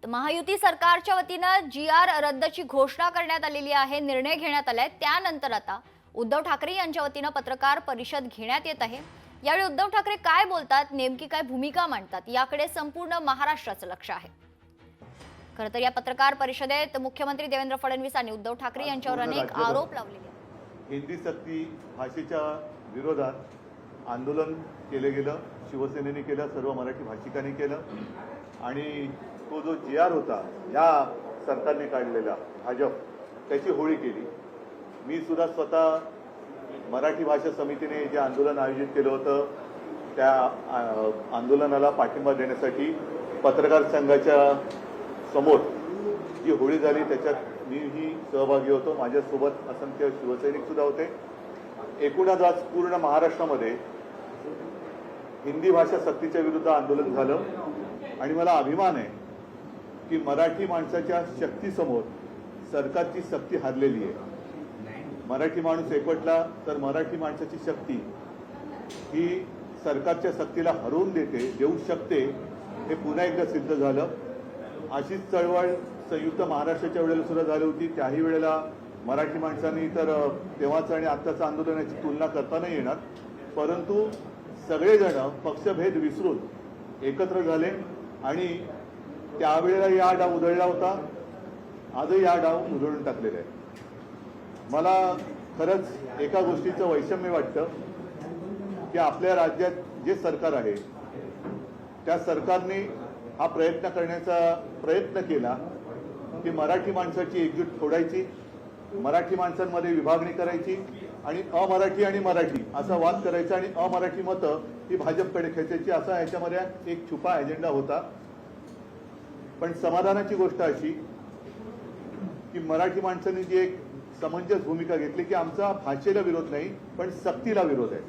महायुती सरकारच्या वतीने जी.आर. रद्दची घोषणा करण्यात आलेली आहे, निर्णय घेण्यात आलाय। त्यानंतर आता उद्धव ठाकरे यांच्या वतीने पत्रकार परिषद घेण्यात येत आहे। यावेळी उद्धव ठाकरे काय बोलतात, नेमकी काय भूमिका मांडतात, याकडे संपूर्ण महाराष्ट्राचं लक्ष आहे। खरं तर या पत्रकार परिषदेत मुख्यमंत्री देवेंद्र फडणवीस आणि उद्धव ठाकरे यांच्यावर अनेक आरोप लावलेले आहेत। हिंदी सक्ती भाषेच्या विरोधात आंदोलन केले गेलं, शिवसेनेने केलं, सर्व मराठी भाषिकांनी केलं आणि तो जो जी.आर. होता या सरकारने काढलेला भाजप त्याची होळी केली। मी सुद्धा स्वतः मराठी भाषा समितीने जे आंदोलन आयोजित केलं होतं त्या आंदोलनाला पाठिंबा देण्यासाठी पत्रकार संघाच्या समोर जी होळी झाली त्याच्यात मीही सहभागी होतो। माझ्यासोबत असंख्य शिवसैनिक सुद्धा होते। एकूणच आज पूर्ण महाराष्ट्रामध्ये हिंदी भाषा सक्तीच्या विरुद्ध आंदोलन झालं आणि मला अभिमान आहे की मराठी माणसाच्या शक्तीसमोर सरकारची शक्ती हारलेली आहे। मराठी माणूस एकवटला तर मराठी माणसाची शक्ती ही सरकारच्या शक्तीला हरवून देऊ शकते, हे पुन्हा एकदा सिद्ध झालं। अशीच चळवळ संयुक्त महाराष्ट्राच्या वेळेला सुद्धा झाली होती। त्याही वेळेला मराठी माणसांनी तर तेव्हाचं आणि आत्ताचं आंदोलनाची तुलना करता नाही येणार, परंतु सगळेजण पक्षभेद विसरून एकत्र झाले आणि त्यावेळेला या डाव उधळला होता, आजही या डाव उधळून टाकलेला आहे। मला खरंच एका गोष्टीचं वैषम्य वाटतं की आपल्या राज्यात जे सरकार आहे त्या सरकारने हा प्रयत्न केला की मराठी माणसाची एकजूट फोडायची, मराठी माणसांमध्ये विभागणी करायची आणि अमराठी आणि मराठी असा वाद करायचा आणि अमराठी मतं ही भाजपकडे खेचायची, असा याच्यामध्ये एक छुपा एजेंडा होता। पण समाधानाची गोष्ट अशी की मराठी माणसांनी जी एक समंजस भूमिका घेतली की आमचा भाषेला विरोध नाही पण सक्तीला विरोध आहे।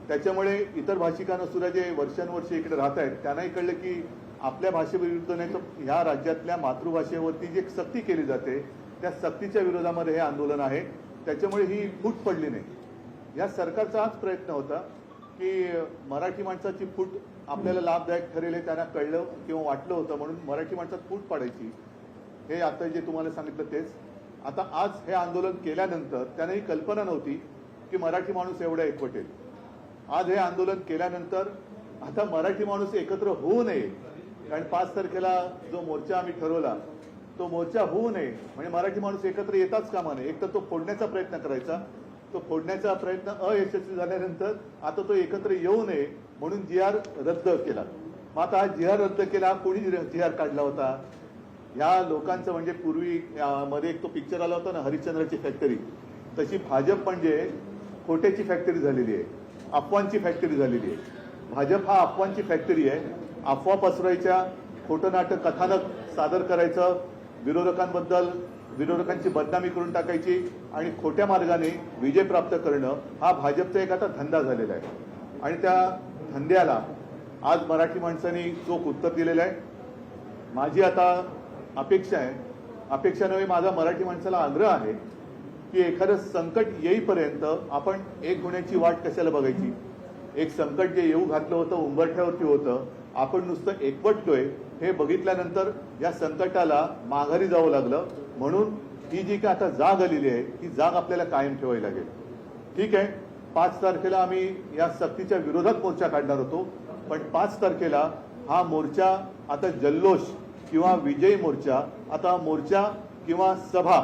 त्याच्यामुळे इतर भाषिकांना सुद्धा जे वर्षानुवर्ष इकडे राहत आहेत त्यांनाही कळलं की आपल्या भाषेविरुद्ध नाही तर ह्या राज्यातल्या मातृभाषेवरती जी सक्ती केली जाते त्या सक्तीच्या विरोधामध्ये हे आंदोलन आहे। त्याच्यामुळे ही फूट पडली नाही। या सरकारचा हाच प्रयत्न होता की मराठी माणसाची फूट आपल्याला लाभदायक ठरेल हे त्यांना कळलं किंवा वाटलं होतं, म्हणून मराठी माणसात फूट पाडायची। हे आता जे तुम्हाला सांगितलं तेच। आता आज हे आंदोलन केल्यानंतर त्यांना ही कल्पना नव्हती की मराठी माणूस एवढा एकवटेल। आज हे आंदोलन केल्यानंतर आता मराठी माणूस एकत्र होऊ नये, कारण 5 तारखेला जो मोर्चा आम्ही ठरवला तो मोर्चा होऊ नये म्हणजे मराठी माणूस एकत्र येताच कामा नये। एक तर तो फोडण्याचा प्रयत्न करायचा, तो फोडण्याचा प्रयत्न अयशस्वी झाल्यानंतर आता तो एकत्र येऊ नये म्हणून जी.आर. रद्द केला। मग आता हा जी.आर. रद्द केला, कोणी जी.आर. काढला होता? या लोकांचं म्हणजे पूर्वी मध्ये एक तो पिक्चर आला होता ना हरिश्चंद्राची फॅक्टरी, तशी भाजप म्हणजे खोट्याची फॅक्टरी झालेली आहे, अफवांची फॅक्टरी झालेली आहे। भाजप हा अफवांची फॅक्टरी आहे। अफवा पसरवायच्या, खोटं नाटक कथानक सादर करायचं, विरोधकांची बदनामी करून टाकायची आणि खोट्या मार्गाने विजय प्राप्त करणं हा भाजपचा एक आता धंदा झालेला आहे। आणि त्या धंद्याला आज मराठी माणसांनी चोख उत्तर दिलेलं आहे। माझी आता अपेक्षा नव्हे, माझा मराठी माणसाला आग्रह आहे की एखादं संकट येईपर्यंत आपण एक होण्याची वाट कशाला बघायची। एक संकट जे येऊ घातलं होतं, उंबरठ्यावरती होतं, आपण नुसतं एकवटतोय हे बघितल्यानंतर या संकटाला माघारी जावं लागलं। म्हणून ही जी काय आता जाग आलेली आहे ही जाग आपल्याला कायम ठेवावी लागेल। ठीक आहे, 5 तारखेला आम्ही या सक्तीच्या विरोधात मोर्चा काढणार होतो, पण 5 तारखेला हा मोर्चा आता जल्लोष किंवा विजयी मोर्चा, आता मोर्चा किंवा सभा,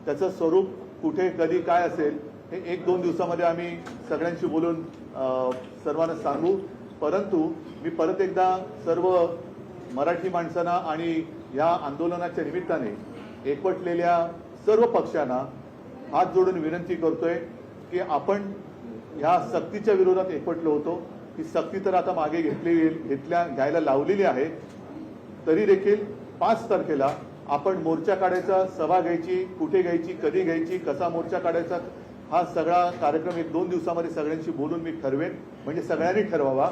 त्याचं स्वरूप कुठे कधी काय असेल हे 1-2 दिवसामध्ये आम्ही सगळ्यांशी बोलून सर्वांना सांगू। परंतु मी परत एकदा सर्व मराठी माणसांना आणि या आंदोलनाच्या निमित्ताने एकवटलेल्या सर्व पक्षांना हात जोडून विनंती करतोय की आपण ह्या सक्तीच्या विरोधात एकवटलो होतो। ही सक्ती तर आता मागे घ्यायला लावलेली आहे, तरी देखील 5 तारखेला आपण मोर्चा काढायचा, सभा घ्यायची, कुठे घ्यायची, कधी घ्यायची, कसा मोर्चा काढायचा, हा सगळा कार्यक्रम 1-2 दिवसामध्ये सगळ्यांशी बोलून मी ठरवेन। म्हणजे सगळ्यांनी ठरवावा,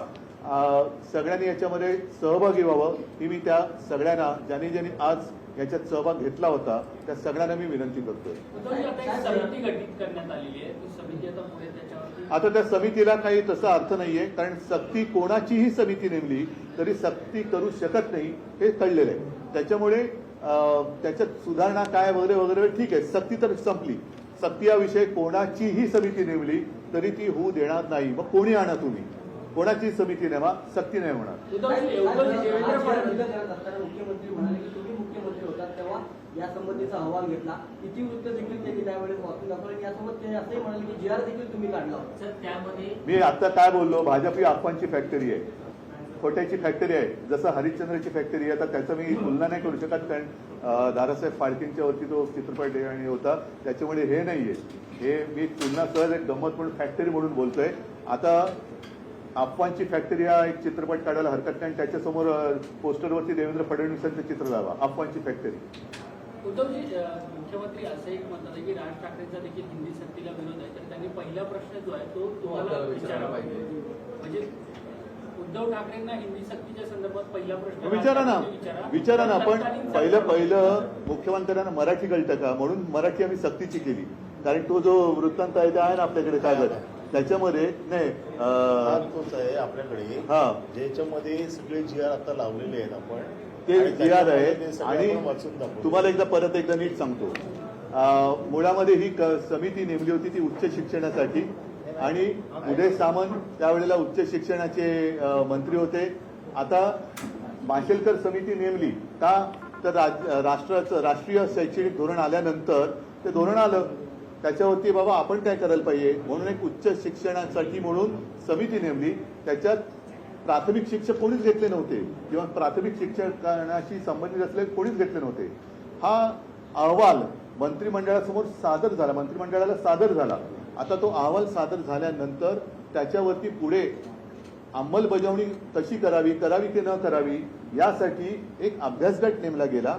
सगळ्यांनी याच्यामध्ये सहभागी व्हावं ही मी त्या सगळ्यांना ज्यांनी आज याच्यात सहभाग घेतला होता त्या सगळ्यांना मी विनंती करतोय। समिती गठीत करण्यात आलेली आहे, ती समिती आता पुढे त्याच्यावरती आता त्या समितीला काही तसा अर्थ नाहीये, कारण सक्ती कोणाचीही समिती नेमली तरी सक्ती करू शकत नाही हे कळलेलं आहे. त्याच्यामुळे त्याच्यात सुधारणा काय वगैरे वगैरे ठीक आहे. सक्ती तर संपली. सक्ती या विषय कोणाचीही समिती नेमली तरी ती होऊ देणार नाही. मग कोणी आणा तुम्ही, कोणाची समिती नेमा, सक्ती नाही होणार. मुख्यमंत्री म्हणाले की तुम्ही मुख्यमंत्री होता तेव्हा या संबंधीचा अहवाल घेतला, इतिवृत्त देखील त्यांनी त्यावेळेस वाचून दाखवलं. यासोबत ते असंही म्हणाले की जी.आर. देखील तुम्ही काढला होता. सर त्यामध्ये मी आता काय बोललो, भाजप ही अफवांची फॅक्टरी आहे, खोट्याची फॅक्टरी आहे. जसं हरिश्चंद्रची फॅक्टरी आहे. आता त्याचं मी तुलना नाही करू शकत, कारण दादासाहेब फाळकेंच्या वरती तो चित्रपट आणि होता, त्याच्यामुळे हे नाहीये. हे मी तुलना सहज एक गंमत म्हणून फॅक्टरी म्हणून बोलतोय. आता अफवांची फॅक्टरी हा एक चित्रपट काढायला हरकत नाही, त्याच्यासमोर पोस्टरवरती देवेंद्र फडणवीसांचं चित्र लावा, अफवांची फॅक्टरी. उद्धवजी, मुख्यमंत्री असं एक म्हणतात की राज ठाकरेंचा देखील हिंदी सक्तीला विरोध आहे, तर त्यांनी पहिला प्रश्न जो आहे तो तुम्हाला विचारावा पाहिजे. म्हणजे उद्धव ठाकरेंना हिंदी सक्तीच्या संदर्भात पहिला प्रश्न विचारा ना. पण पहिलं मुख्यमंत्र्यांना मराठी कळतं का म्हणून मराठी आम्ही सक्तीची केली, कारण तो जो वृत्तांत आहे ते आहे ना आपल्याकडे कागद, त्याच्यामध्ये नाही तोच आहे आपल्याकडे. ज्याच्यामध्ये सगळे जी.आर. आता लावलेले आहेत आपण, ते जी.आर. आहे. आणि वाचून दाखवतो. तुम्हाला परत एकदा नीट सांगतो, मुळामध्ये ही समिती नेमली होती ती उच्च शिक्षणासाठी, आणि उदय सामंत त्यावेळेला उच्च शिक्षणाचे मंत्री होते. आता माशेलकर समिती नेमली का, तर राष्ट्रीय शैक्षणिक धोरण आल्यानंतर ते धोरण आलं, त्याच्यावरती बाबा आपण काय करायला पाहिजे म्हणून एक उच्च शिक्षणासाठी म्हणून समिती नेमली. त्याच्यात प्राथमिक शिक्षक कोणीच घेतले नव्हते, किंवा प्राथमिक शिक्षणाशी संबंधित असलेले कोणीच घेतले नव्हते. हा अहवाल मंत्रिमंडळासमोर सादर झाला, मंत्रिमंडळाला सादर झाला. आता तो अहवाल सादर झाल्यानंतर त्याच्यावरती पुढे अंमलबजावणी कशी करावी की न करावी यासाठी एक अभ्यासगट नेमला गेला.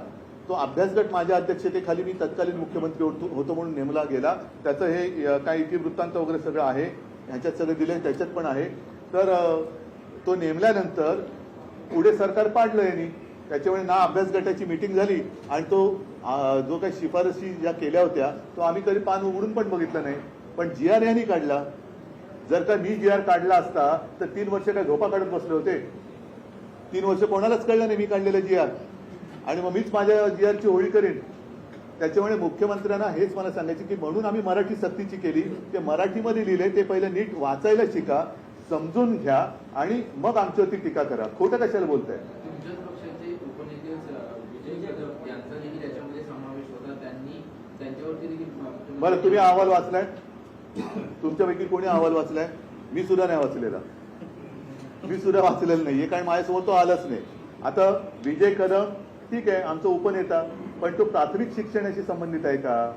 तो अभ्यासगट माझ्या अध्यक्षतेखाली मी तत्कालीन मुख्यमंत्री होतो म्हणून नेमला गेला. त्याचं हे काही इतिवृत्तांत वगैरे सगळं आहे, ह्याच्यात सगळं दिलं, त्याच्यात पण आहे. तर तो नेमल्यानंतर पुढे सरकार पाडलं यांनी. त्याच्यामुळे ना अभ्यास गटाची मीटिंग झाली, आणि तो जो काही शिफारसी ज्या केल्या होत्या तो आम्ही कधी पान उघडून पण बघितलं नाही. पण जी.आर. यांनी काढला. जर का मी जी.आर. काढला असता तर 3 वर्ष काय झोपा काढत बसले होते? 3 वर्ष कोणालाच कळलं नाही मी काढलेलं जी.आर. आणि मग मीच माझ्या जी.आर.ची होळी करेन. त्याच्यामुळे मुख्यमंत्र्यांना हेच मला सांगायचे की म्हणून आम्ही मराठी सक्तीची केली. ते मराठीमध्ये लिहिले ते पहिलं नीट वाचायला शिका, समजून घ्या, आणि मग आमच्यावरती टीका करा. खोटं कशाला बोलताय? तुमच्याच पक्षाचे उपनेते विजय कदम यांचा देखील याच्यामध्ये समावेश होता. त्यांनी त्यांच्यावरती देखील. बरं, तुम्ही अहवाल वाचलाय? तुमच्यापैकी कोणी अहवाल वाचलाय? मी सुद्धा नाही वाचलेला. मी सुद्धा वाचलेला नाहीये, कारण माझ्यासमोर तो आलाच नाही. आता विजय कदम ठीक आहे, आमचा उपनेता, पण तो प्राथमिक शिक्षणाशी संबंधित आहे का?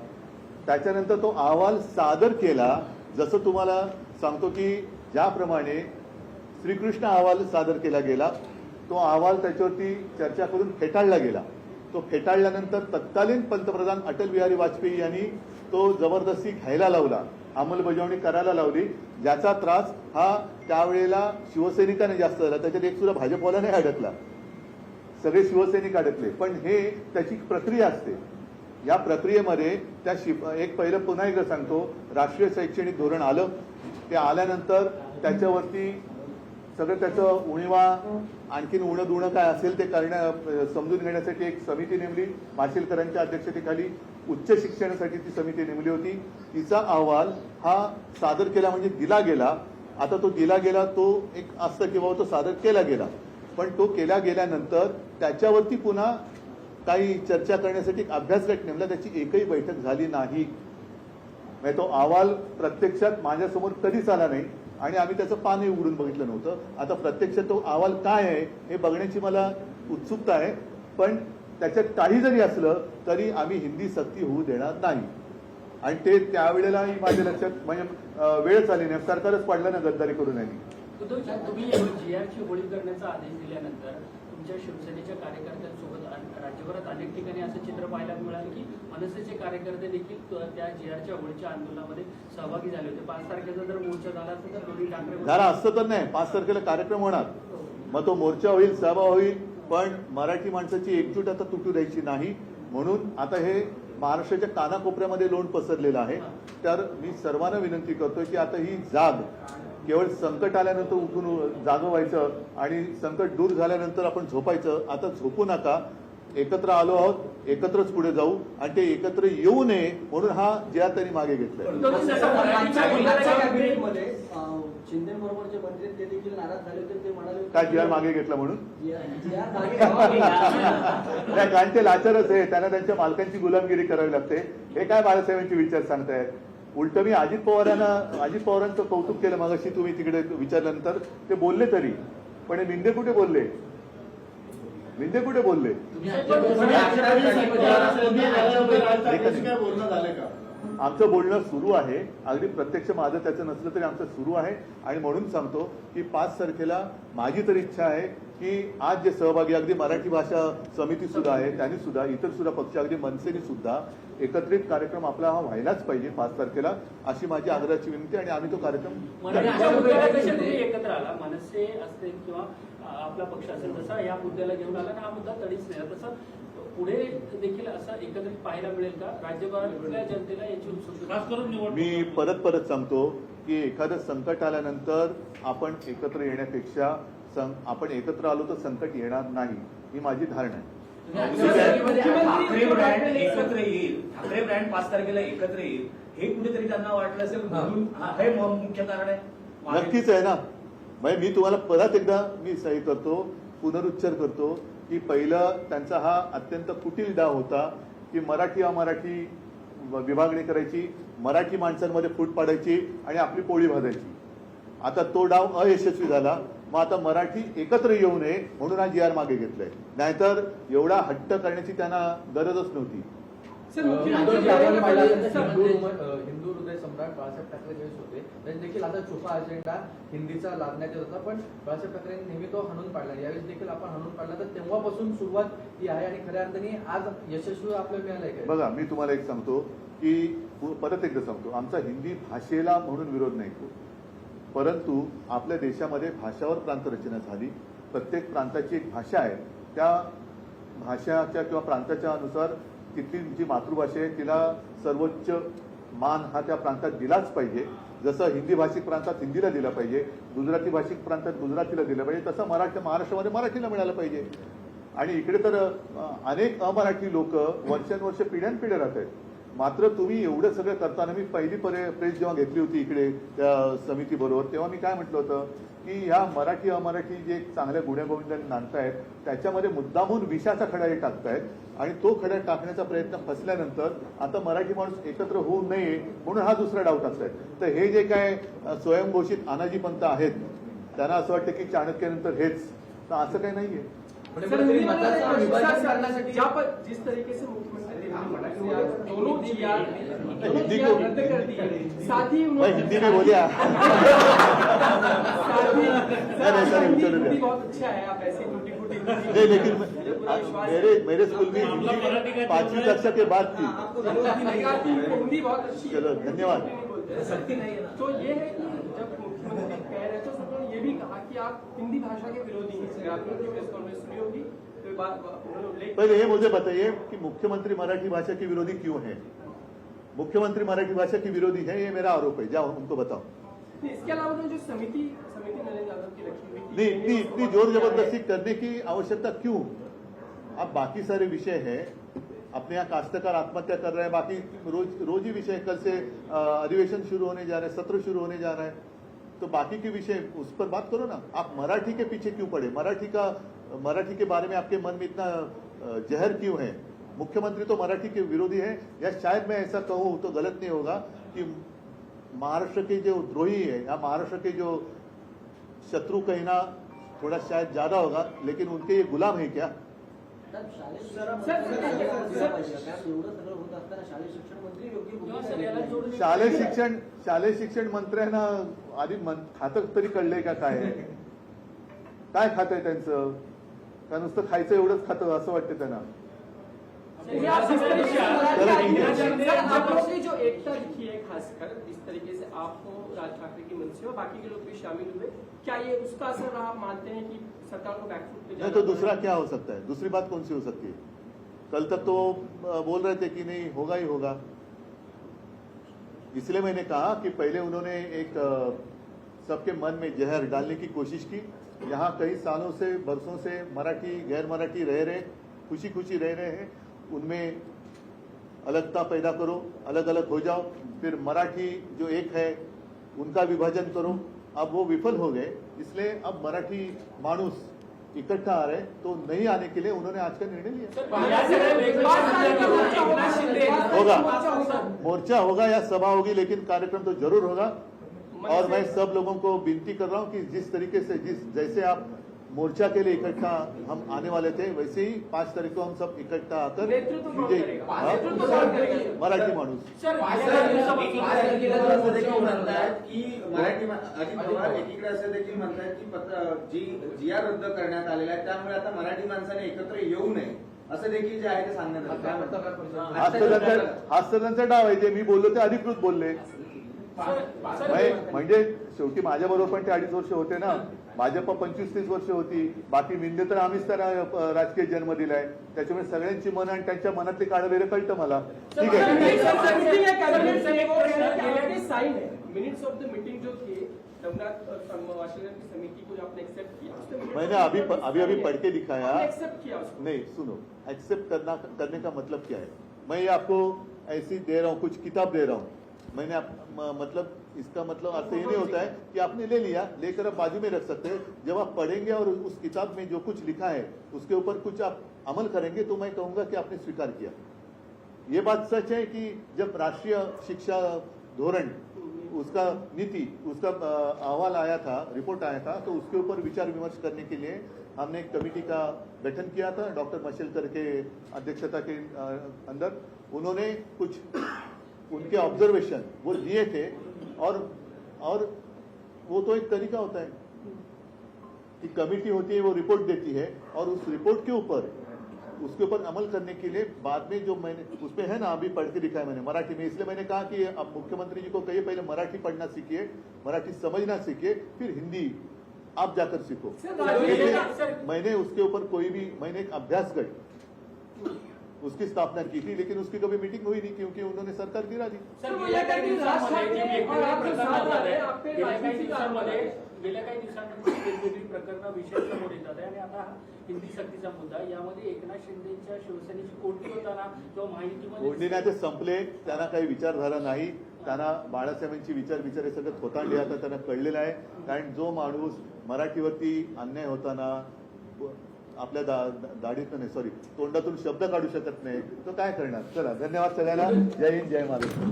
त्याच्यानंतर तो अहवाल सादर केला. जसं तुम्हाला सांगतो की ज्याप्रमाणे श्रीकृष्ण अहवाल सादर केला गेला, तो अहवाल त्याच्यावरती चर्चा करून फेटाळला गेला. तो फेटाळल्यानंतर तत्कालीन पंतप्रधान अटल बिहारी वाजपेयी यांनी तो जबरदस्ती घ्यायला लावला, अंमलबजावणी करायला लावली, ज्याचा त्रास हा त्यावेळेला शिवसैनिकांनी जास्त झाला. त्याच्यात एक सुद्धा भाजपवाला नाही अडकला, सगळे शिवसैनिक अडकले. पण हे त्याची प्रक्रिया असते. या प्रक्रियेमध्ये एक पहिलं पुन्हा एकदा सांगतो, राष्ट्रीय शैक्षणिक धोरण आलं. ते आल्यानंतर त्याच्यावरती सगळं त्याचं उणीवा, आणखीन उणं दुणं काय असेल ते समजून घेण्यासाठी एक समिती नेमली. माशेलकरांच्या अध्यक्षतेखाली उच्च शिक्षणासाठी ती समिती नेमली होती. तिचा अहवाल हा सादर केला, म्हणजे दिला गेला. आता तो दिला गेला, तो एक असतं की बाबा तो सादर केला गेला, पण तो केला गेल्यानंतर त्याच्यावरती पुन्हा काही चर्चा करण्यासाठी एक अभ्यासगट नेमला. त्याची एकही बैठक झाली नाही. म्हणजे तो अहवाल प्रत्यक्षात माझ्यासमोर कधीच आला नाही, आणि आम्ही त्याचं पानही उघडून बघितलं नव्हतं. आता प्रत्यक्षात तो अहवाल काय आहे हे बघण्याची मला उत्सुकता आहे. पण त्याच्यात काही जरी असलं तरी आम्ही हिंदी सक्ती होऊ देणार नाही. आणि ते त्यावेळेलाही माझ्या लक्षात, म्हणजे वेळच आली नाही, सरकारच पाडलं ना गद्दारी करून यांनी. तुम्ही जी.आर.ची होळी करण्याचा आदेश दिल्यानंतर तुमच्या शिवसेनेच्या कार्यकर्त्यांसोबत राज्यभरात अनेक ठिकाणी असं चित्र पाहायला मिळालं की मनसेचे कार्यकर्ते देखील त्या जी.आरच्या होळीच्या आंदोलनामध्ये सहभागी झाले होते. 5 तारखेचा जर मोर्चा झाला असता तर दोन्ही ठाकरे झाला असतं तर नाही, 5 तारखेला कार्यक्रम होणार, मग तो मोर्चा होईल, सभा होईल, पण मराठी माणसाची एकजूट आता तुटू द्यायची नाही. म्हणून आता हे महाराष्ट्राच्या कानाकोपऱ्यामध्ये लोण पसरलेलं आहे. तर मी सर्वांना विनंती करतोय की आता ही जाग केवळ संकट आल्यानंतर उठून जागं व्हायचं आणि संकट दूर झाल्यानंतर आपण झोपायचं. आता झोपू नका. एकत्र आलो आहोत, एकत्रच पुढे जाऊ आणि ते एकत्र येऊ नये म्हणून हा जे त्यांनी मागे घेतलाय. कॅबिनेटमध्ये शिंदेबरोबरचे मंत्री ते देखील नाराज झाले होते. ते म्हणाले काय जी आर मागे घेतला म्हणून? GR मागे घ्यावा. नाही, कारण ते लाचारच आहे. त्यांना त्यांच्या मालकांची गुलामगिरी करावी लागते. हे काय बाळासाहेबांचे विचार सांगतायत? उलट मी अजित पवारांचं कौतुक केलं मगाशी तुम्ही तिकडे विचारल्यानंतर. ते बोलले तरी, पण हे मिंदे कुठे बोलले? मिंदे कुठे बोलले? काय बोलणं झालं का? आमचं बोलणं सुरू आहे. अगदी प्रत्यक्ष माझं त्याचं नसलं तरी आमचं सुरू आहे. आणि म्हणून सांगतो की 5 तारखेला माझी तर इच्छा आहे की आज जे सहभागी अगदी मराठी भाषा समिती सुद्धा आहे, त्यांनी सुद्धा, इतर सुद्धा पक्ष, अगदी मनसेने सुद्धा एकत्रित कार्यक्रम आपला हा व्हायलाच पाहिजे 5 तारखेला, अशी माझी आग्रहाची विनंती. आणि आम्ही तो कार्यक्रम एकत्र आला, मनसे असतील किंवा आपला पक्ष असेल, तसा या मुद्द्याला घेऊन आला आणि हा मुद्दा तडीच नाही. तसं पुढे देखील असं एकत्रित पाहायला मिळेल का? राज्यभरातल्या जनतेला याची उत्सुकता, खास करून निवडणूक. मी परत सांगतो की एखादं संकट आल्यानंतर आपण एकत्र येण्यापेक्षा आपण एकत्र आलो तर संकट येणार नाही, ही माझी धारणा आहे. ठाकरे ब्रँड एकत्र येईल, ठाकरे ब्रँड 5 तारखेला एकत्र येईल, हे कुठेतरी त्यांना वाटलं असेल म्हणून हे मुख्य कारण आहे. नक्कीच आहे ना. म्हणजे मी तुम्हाला परत एकदा मी सही करतो, पुनरुच्चार करतो की पहिलं त्यांचा हा अत्यंत कुटील डाव होता की मराठी अमराठी विभागणी करायची, मराठी माणसांमध्ये फूट पाडायची आणि आपली पोळी भाजायची. आता तो डाव अयशस्वी झाला. मग आता मराठी एकत्र येऊ नये म्हणून हा GR मागे घेतलाय. नाहीतर एवढा हट्ट करण्याची त्यांना गरजच नव्हती. हिंदू हृदय सम्राट बाळासाहेब ठाकरे ज्यावेळेस होते त्यांनी देखील आता छुपा अजेंडा हिंदीचा लादण्यात येत होता, पण बाळासाहेब ठाकरेंनी नेहमी तो हाणून पाडला. यावेळेस देखील आपण हाणून पाडला. तर तेव्हापासून सुरुवात ही आहे आणि खऱ्या अर्थाने आज यशस्वी आपल्याला मिळालंय का? बघा, मी तुम्हाला एक सांगतो की परत एकदा सांगतो, आमचा हिंदी भाषेला म्हणून विरोध नाही, परंतु आपल्या देशामध्ये भाषावर प्रांतरचना झाली. प्रत्येक प्रांताची एक भाषा आहे. त्या भाषाच्या किंवा प्रांताच्या अनुसार तिथली जी मातृभाषा आहे तिला सर्वोच्च मान हा त्या प्रांतात दिलाच पाहिजे. जसं हिंदी भाषिक प्रांतात हिंदीला दिला पाहिजे, गुजराती भाषिक प्रांतात गुजरातीला दिलं पाहिजे, तसं महाराष्ट्रामध्ये मराठीला मिळालं पाहिजे. आणि इकडे तर अनेक अमराठी लोक वर्षानुवर्ष पिढ्यानपिढ्या राहत आहेत. मात्र तुम्ही एवढं सगळं करताना, मी पहिली प्रेस जेव्हा घेतली होती इकडे त्या समितीबरोबर, तेव्हा मी काय म्हटलं होतं की ह्या मराठी अमराठी जे चांगल्या गुण्यागोविंदांनी नांदतायत त्याच्यामध्ये मुद्दामून विषाचा खडा हे टाकतायत आणि तो खडा टाकण्याचा प्रयत्न फसल्यानंतर आता मराठी माणूस एकत्र होऊ नये म्हणून हा दुसरा डाव टाकतायत. तर हे जे काय स्वयंघोषित अनाजी पंत आहेत त्यांना असं वाटतं की चाणक्यानंतर हेच, तर असं काही नाहीये. जिस तरीके से मुख्यमंत्री दोनों GR हिंदी को रद्द कर दिए, साथ ही मैं हिंदी में बोलिया हिंदी बहुत अच्छा है, आप ऐसे टूटी फूटी नहीं, लेकिन मेरे स्कूल में हिंदी 5वीं कक्षा के बाद थी. हिंदी बहुत अच्छी है. चलो, धन्यवाद. तो ये है कि जब मुख्यमंत्री कह रहे थे तो ये भी कहा कि आप हिंदी भाषा के विरोधी हैं. आपने उनकी प्रेस कॉन्फ्रेंस सुनी होगी. पहले ये मुझे बताइए कि मुख्यमंत्री मराठी भाषा के विरोधी क्यों है? मुख्यमंत्री मराठी भाषा की विरोधी है, ये मेरा आरोप है. जाओ उनको बताओ. इसके अलावा जो समिति नरेंद्र यादव की रखी हुई नहीं, इतनी जोर जबरदस्ती करने की आवश्यकता क्यों? अब बाकी सारे विषय हैं. अपने यहाँ काश्तकार आत्महत्या कर रहे हैं, बाकी रोज ही विषय. कल से अधिवेशन शुरू होने जा रहे हैं, सत्र शुरू होने जा रहा है, तो बाकी के विषय उस पर बात करो ना. आप मराठी के पीछे क्यों पड़े? मराठी के बारे में आपके मन में इतना जहर क्यों है? मुख्यमंत्री तो मराठी के विरोधी है, या शायद मैं ऐसा कहूं तो गलत नहीं होगा कि महाराष्ट्र के जो द्रोही है या महाराष्ट्र के जो शत्रु कहना थोड़ा शायद ज्यादा होगा, लेकिन उनके ये गुलाम है क्या? शालेय शिक्षण मंत्र्यांना आधी खातं तरी कळलंय का काय खातंय त्यांचं? का नुसतं खायचं एवढंच खातं असं वाटतं त्यांना? आपने जो एकता दिखी है, खासकर इस तरीके से आपको राज ठाकरे की मंच में बाकी के लोग भी शामिल हुए, क्या ये उसका असर आप मानते हैं कि सरकार को बैकफुट पे? नहीं तो दूसरा क्या हो सकता है? दूसरी बात कौन सी हो सकती है? कल तक तो बोल रहे थे कि नहीं होगा ही होगा। इसलिए मैंने कहा कि पहले उन्होंने एक सबके मन में जहर डालने की कोशिश की। यहाँ कई सालों से बरसों से मराठी गैर मराठी रह रहे, खुशी खुशी रह रहे हैं, उनमें अलगता पैदा करो, अलग अलग हो जाओ, फिर मराठी जो एक है उनका विभाजन करो। अब वो विफल हो गए, इसलिए अब मराठी माणूस इकट्ठा आ रहे, तो नहीं आने के लिए उन्होंने आज का निर्णय लिया। होगा, मोर्चा होगा या सभा होगी, लेकिन कार्यक्रम तो जरूर होगा। और मैं सब लोगों को विनती कर रहा हूं कि जिस तरीके से जैसे आप मोर्चा के लिए इकट्ठा हम आने वाले थे, वैसे ही 5 तारीख को हम सब इकट्ठा आकर विजय मराठी माणूस। अजित पवार एकीकडे असे देखील म्हणतात की जी आर रद्द करण्यात आलेला आहे, त्यामुळे आता मराठी माणसाने एकत्र येऊ नये असं देखील जे आहे ते सांगण्यात आलं। काय म्हणतात? हा सदनचा डाव आहे, जे मी बोललो ते अधिकृत बोलले। म्हणजे शेवटी माझ्या बरोबर पण ते 2.5 वर्ष होते ना, भाजप 25-30 वर्ष होती, बाकी मिंदे तर आम्हीच त्याला राजकीय जन्म दिलाय, त्याच्यामुळे सगळ्यांची मन आणि त्यांच्या मनातली काळवेर कळतं मला। ठीक आहे, मिनट्स ऑफ द मीटिंग जो थी वाशिंगटन की समिति को आपने एक्सेप्ट किया? मैंने अभी पढ़ के दिखाया। एक्सेप्ट किया उसको? नहीं, सुनो, एक्सेप्ट करने का मतलब क्या है? मैं ये आपको ऐसी दे रहा हूँ, कुछ किताब दे रहा हूँ, मैंने मतलब इसका मतलब अर्थ ये नहीं होता है कि आपने ले लिया, लेकर आप बाजू में रख सकते हैं। जब आप पढ़ेंगे और उस किताब में जो कुछ लिखा है उसके ऊपर कुछ आप अमल करेंगे, तो मैं कहूंगा कि आपने स्वीकार किया। ये बात सच है कि जब राष्ट्रीय शिक्षा धोरण उसका नीति उसका अहवाल आया था, रिपोर्ट आया था, तो उसके ऊपर विचार विमर्श करने के लिए हमने एक कमेटी का गठन किया था डॉक्टर मशेलकर के अध्यक्षता के अंदर। उन्होंने कुछ उनके ऑब्जर्वेशन वो दिए थे, और वो तो एक तरीका होता है कि कमेटी होती है, वो रिपोर्ट देती है, और उस रिपोर्ट के ऊपर उसके ऊपर अमल करने के लिए बाद में जो मैंने उसमें है ना, अभी पढ़ के दिखाया मैंने मराठी में, इसलिए मैंने कहा कि अब मुख्यमंत्री जी को कहिए पहले मराठी पढ़ना सीखिए, मराठी समझना सीखिए, फिर हिंदी आप जाकर सीखो। मैंने उसके ऊपर मैंने एक अभ्यास गट उसकी स्थापना की थी, लेकिन उसकी कभी मीटिंग हुई नहीं क्योंकि उन्होंने सरकार गिरा दी। गेल्या काही दिवसांमध्ये वेगवेगळी प्रकरणं विषय समोर येतात आहे, आणि आता हिंदी सक्तीचा मुद्दा, यामध्ये एकनाथ शिंदेच्या शिवसेनेची कोणती होताना किंवा माहितीमध्ये कोंडिन्याचे संपले, त्यांना काही विचारधारा नाही, त्यांना बाळासाहेबांची विचार हे सगळं थोतांडे आता त्यांना कळलेलं आहे। कारण जो माणूस मराठीवरती अन्याय होताना आपल्या दाढीतून नाही, सॉरी, तोंडातून शब्द काढू शकत नाही, तो काय करणार? चला, धन्यवाद सगळ्यांना, जय हिंद, जय महाराष्ट्र।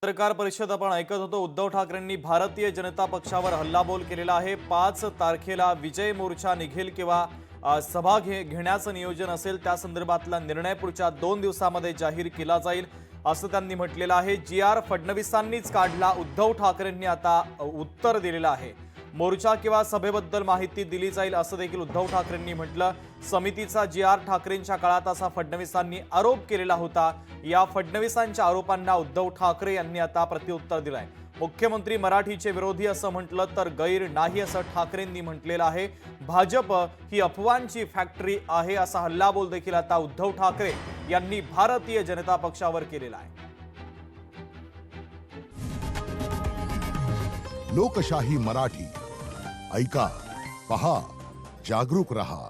पत्रकार परिषद आपण ऐकत होतो। उद्धव ठाकरेंनी भारतीय जनता पक्षावर हल्लाबोल केलेला आहे। 5 तारखेला विजय मोर्चा निघेल किंवा सभा घेण्याचं नियोजन असेल, त्या संदर्भातला निर्णय पुढच्या 2 दिवसांमध्ये जाहीर केला जाईल असं त्यांनी म्हटलेलं आहे। जी.आर. फडणवीसांनीच काढला, उद्धव ठाकरेंनी आता उत्तर दिलेलं आहे। मोर्चा किंवा सभेबद्दल माहिती दिली जाईल असं देखील उद्धव ठाकरेंनी म्हटलं। समितीचा जी.आर. ठाकरेंच्या काळात असा फडणवीसांनी आरोप केलेला होता। या फडणवीसांच्या आरोपांना उद्धव ठाकरे यांनी आता प्रत्युत्तर दिलंय। मुख्यमंत्री मराठीचे विरोधी असं म्हटलं तर गैर नाही असं ठाकरेंनी म्हटलेलं आहे। भाजप ही अफवांची फॅक्टरी आहे असा हल्लाबोल देखील आता उद्धव ठाकरे यांनी भारतीय जनता पक्षावर केलेला आहे। लोकशाही मराठी ऐका, पहा, जागरूक रहा।